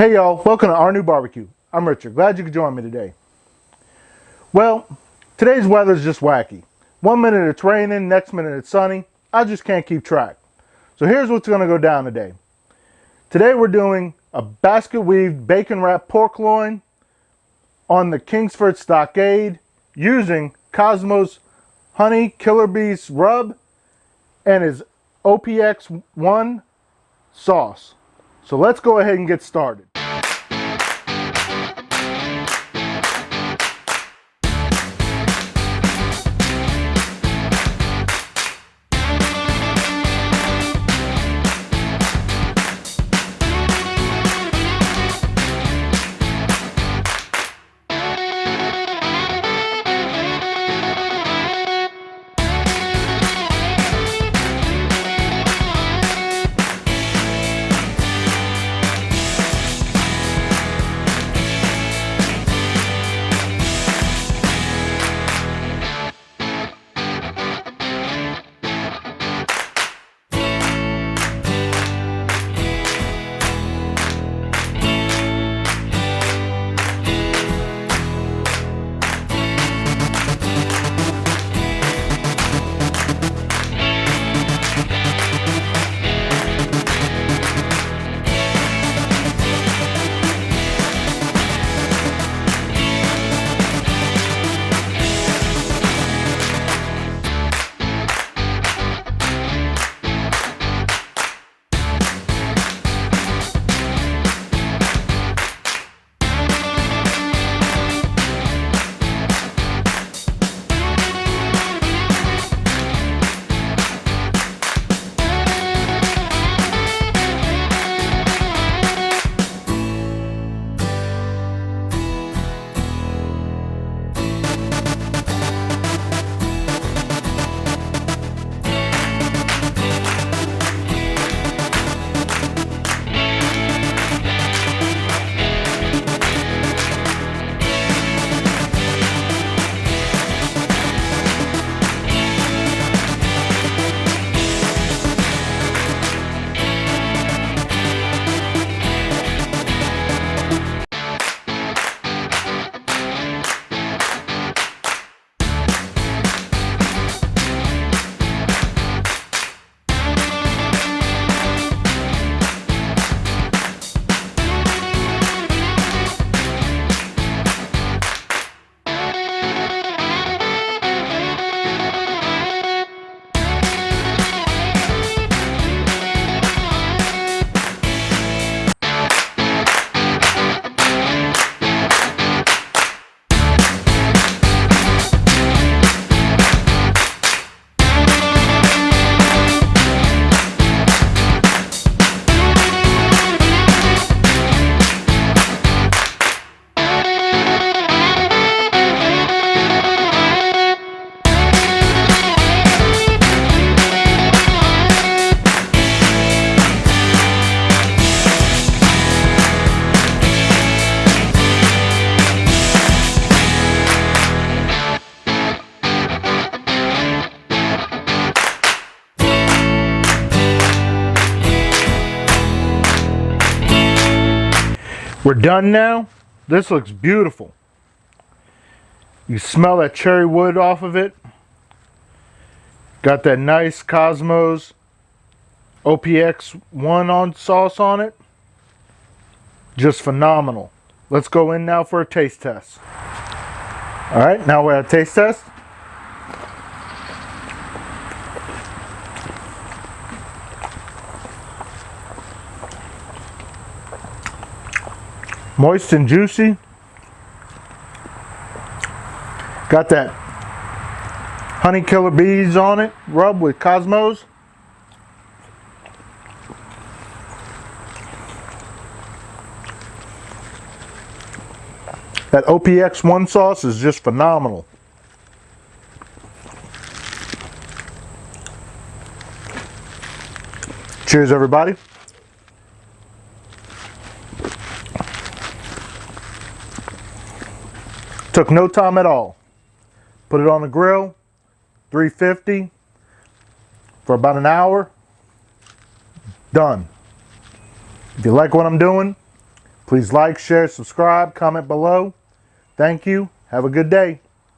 Hey y'all, welcome to RNEWBBQ. I'm Richard. Glad you could join me today. Well, today's weather is just wacky. 1 minute it's raining, next minute it's sunny. I just can't keep track. So here's what's going to go down today. Today we're doing a basket weaved bacon wrapped pork loin on the Kingsford Stockade using Kosmo's Honey Killer Bees rub and his OPX1 sauce. So let's go ahead and get started. We're done now. This looks beautiful. You smell that cherry wood off of it. Got that nice Kosmo's OPX1 on sauce on it. Just phenomenal. Let's go in now for a taste test. Alright, now we're at a taste test. Moist and juicy. Got that Honey Killer Bees on it, rubbed with Kosmo's. That OPX1 sauce is just phenomenal. Cheers, everybody. Took no time at all. Put it on the grill, 350 for about an hour. Done. If you like what I'm doing, Please like, share, subscribe, comment below. Thank you. Have a good day.